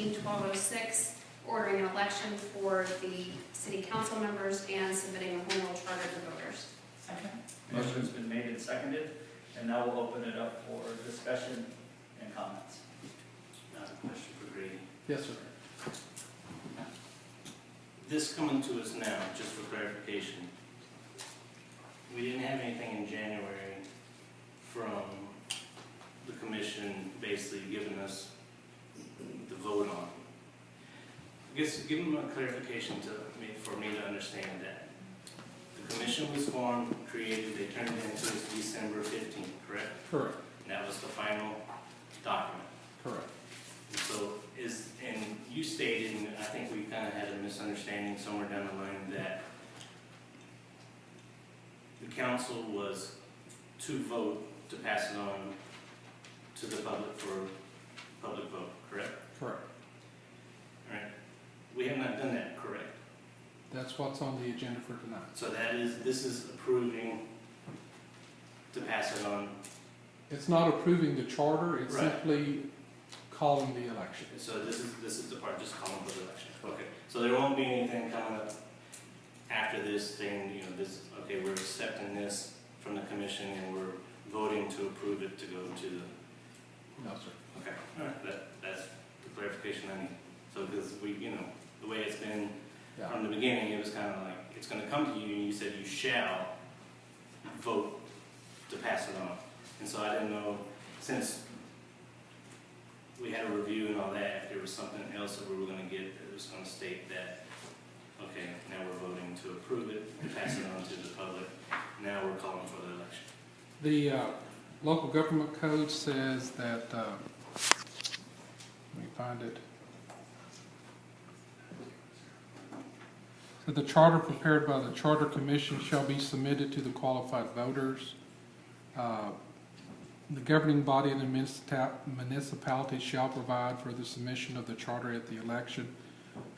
2015-1206, ordering an election for the city council members and submitting a home rule charter to voters. Second. Motion's been made and seconded, and now we'll open it up for discussion and comments. Question for Grady. Yes, sir. This coming to us now, just for clarification, we didn't have anything in January from the commission basically giving us the vote on. I guess give them a clarification for me to understand that. The commission was formed, created, they turned it into December 15th, correct? Correct. And that was the final document. Correct. So and you stated, and I think we kind of had a misunderstanding somewhere down the line, that the council was to vote to pass it on to the public for public vote, correct? Correct. All right. We have not done that, correct? That's what's on the agenda for tonight. So this is approving to pass it on. It's not approving the charter, it's Right. simply calling the election. So this is the part just calling for the election. Okay. So there won't be anything coming up after this thing, this, okay, we're accepting this from the commission and we're voting to approve it to go to the. No, sir. Okay. All right. That's the clarification I need. So because the way it's been Yeah. from the beginning, it was kind of like, it's going to come to you and you said you shall vote to pass it on. And so I didn't know, since we had a review and all that, if there was something else that we were going to get that was going to state that, okay, now we're voting to approve it, to pass it on to the public, now we're calling for the election. The local government code says that, let me find it. So the charter prepared by the Charter Commission shall be submitted to the qualified voters. The governing body of the municipality shall provide for the submission of the charter at the election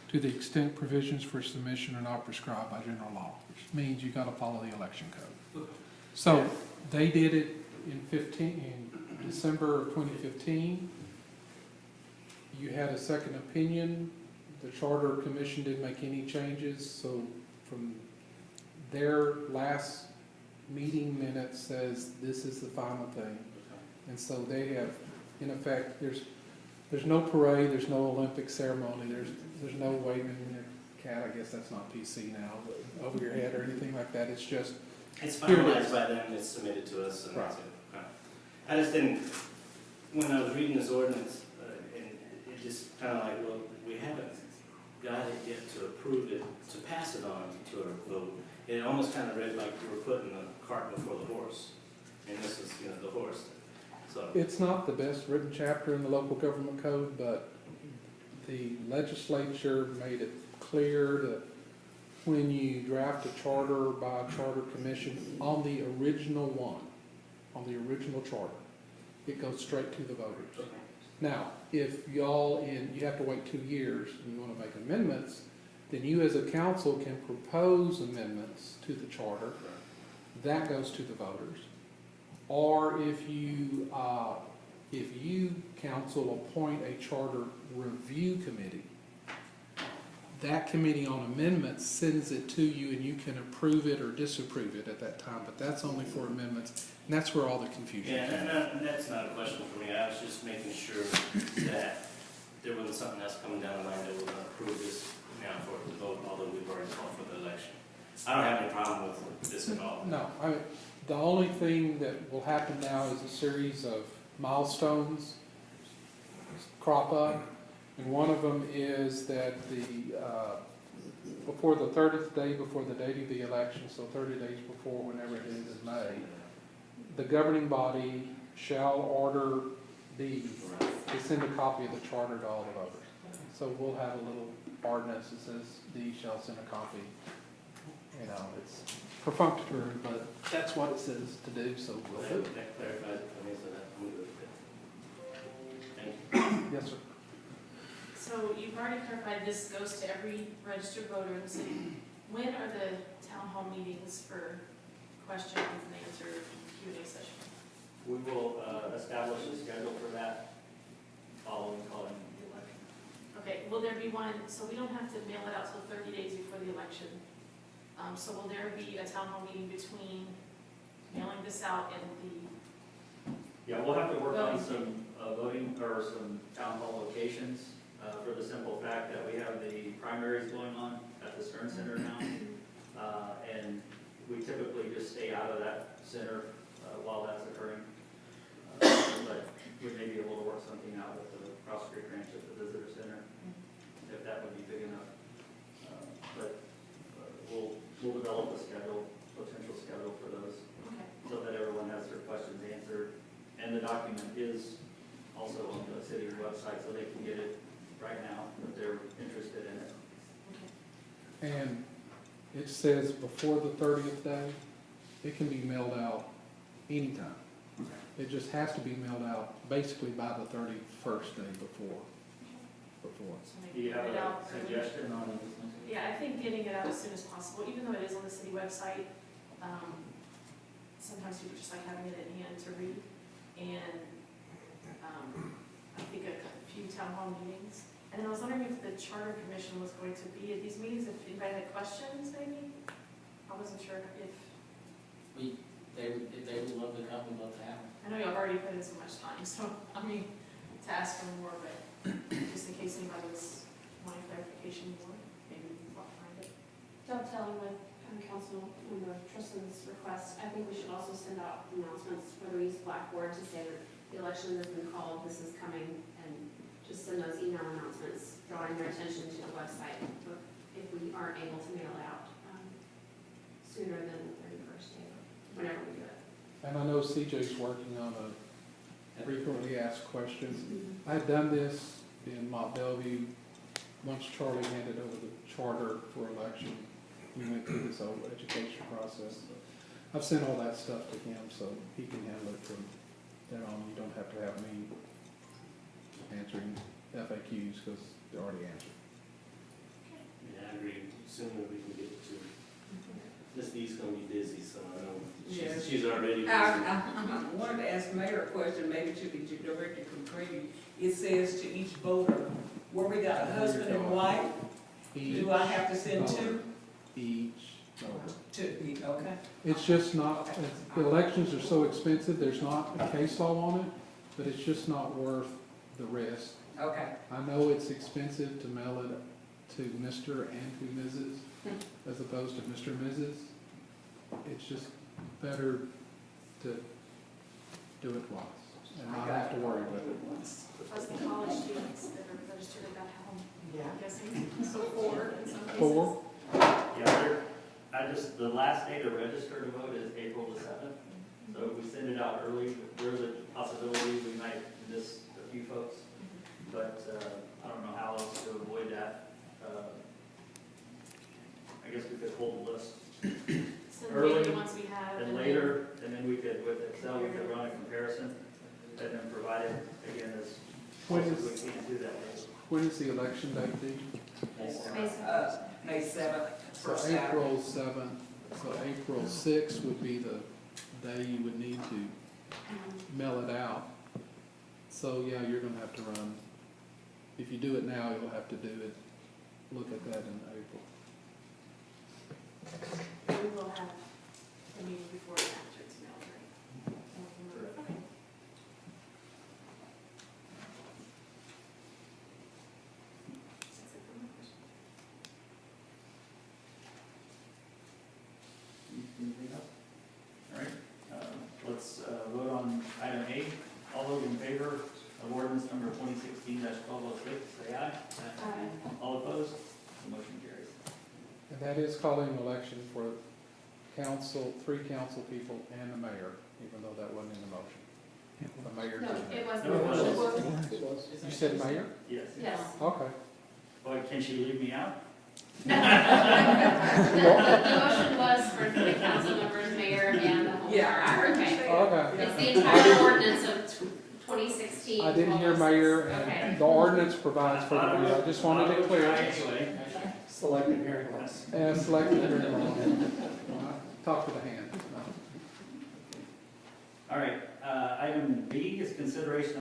to the extent provisions for submission are not prescribed by general law, which means you got to follow the election code. So they did it in December of 2015. You had a second opinion. The Charter Commission didn't make any changes, so from their last meeting minutes says this is the final thing. And so they have, in effect, there's no parade, there's no Olympic ceremony, there's no waving a cat, I guess that's not PC now, but over your head or anything like that. It's just, it's finalized by them, it's submitted to us, and that's it. Okay. I just didn't, when I was reading this ordinance, and it just kind of like, well, we haven't got it yet to approve it, to pass it on to a vote. It almost kind of read like we were putting the cart before the horse, and this is, the horse. So it's not the best written chapter in the local government code, but the legislature made it clear that when you draft a charter by a charter commission on the original one, on the original charter, it goes straight to the voters. okay. Now, if you have to wait 2 years and you want to make amendments, then you as a council can propose amendments to the charter. That goes to the voters. Or if you council appoint a charter review committee, that committee on amendments sends it to you and you can approve it or disapprove it at that time, but that's only for amendments, and that's where all the confusion Yeah, came. and that's not a question for me. I was just making sure that there wasn't something else coming down the line that we're going to approve this now for the vote, although we've already called for the election. I don't have any problem with this at all. No, the only thing that will happen now is a series of milestones crop up, and one of them is that before the 30th day before the date of the election, so 30 days before whenever it is made, the governing body shall order D to send a copy of the charter to all the voters. So we'll have a little ordinance that says D shall send a copy. It's perfunctory, but that's what it says to do, so we'll do it. That clarifies it for me, so that's good. Thank you. Yes, sir. So you've already clarified this goes to every registered voter in the city. When are the town hall meetings for questions and answer Q&A session? We will establish a schedule for that following calling the election. will there be one, so we don't have to mail it out till 30 days before the election. So will there be a town hall meeting between mailing this out and the, Yeah, we'll have to work on some voting, or some town hall locations, for the simple fact that we have the primaries going on at the Stern Center now. And we typically just stay out of that center, while that's occurring. But we may be able to work something out with the Cross Creek Ranch at the visitor center, if that would be big enough. But we'll develop a schedule, potential schedule for those, okay, so that everyone has their questions answered. And the document is also on the city's website, so they can get it right now if they're interested in it. okay. And it says before the 30th day, it can be mailed out anytime. It just has to be mailed out basically by the 31st day before. So Do maybe you have get it a out early. suggestion on? Yeah, I think getting it out as soon as possible, even though it is on the city website, sometimes people just like having it in hand to read. And I think a few town hall meetings. And then I was wondering if the charter commission was going to be at these meetings, if anybody had questions maybe? I wasn't sure if, If they would love to come, we'd love to have them. I know y'all already put in so much time, so, I mean, to ask for more, but just in case anybody was wanting clarification more, maybe we can walk behind it. Dovetailing with Councilmember Tristan's request, I think we should also send out announcements, whether we use Blackboard to say that the election has been called, this is coming, and just send those email announcements, drawing their attention to the website if we aren't able to mail it out sooner than the 31st day, whenever we do it. And I know CJ's working on a frequently asked questions. I've done this in Mont Bellevue. Once Charlie handed over the charter for election, we went through this whole education process. I've sent all that stuff to him, so he can handle it from then on. You don't have to have me answering FAQs, because they're already answered. Yeah, I agree, sooner we can get it to, Miss Dee's gonna be busy, so I know Yeah. she's already busy. I wanted to ask Mayor a question, maybe it should be directed to Grady. It says to each voter, where we got a husband and wife, do I have to send two? Each voter. Two, okay. It's just not, elections are so expensive, there's not a case law on it, but it's just not worth the risk. Okay. I know it's expensive to mail it to Mr. and to Mrs., as opposed to Mr. and Mrs. It's just better to do it twice and not have to worry with it. Plus the college students that are registered at that home, Yeah. I'm guessing, so 4 in some cases. 4, Yeah, the last day to register to vote is April the 7th. So if we send it out early, there's a possibility we might miss a few folks. But I don't know how else to avoid that. I guess we could hold the list So early maybe the ones we have. and then- later, and then we could, with Excel, we could run a comparison and then provide it again as When close as is- we can to that date. when is the election date due? May 7th, So first Saturday. April 7th, so April 6th would be the day you would need to mail it out. So, yeah, you're gonna have to run, if you do it now, you'll have to do it, look at that in April. We will have the meeting before and after it's mailed, right? Okay. That's it for my question. Anything else? All right, let's vote on item A. All those in favor of ordinance number 2016-1206, say aye. All opposed? The motion carries. And that is calling an election for council, 3 council people and the mayor, even though that wasn't in the motion. The mayor No, did it that. wasn't. No, it was. You said mayor? Yes. Yes. Okay. Boy, can she leave me out? The motion was for the council members, mayor, and the home Yeah, I heard you Okay. say. Okay. It's the entire ordinance of 2016. I didn't hear mayor, Okay. and the ordinance provides for the mayor. I just wanted it clear. Anyway. Selective hearing loss. And selected hearing law. Talk to the hand. All right, item B is consideration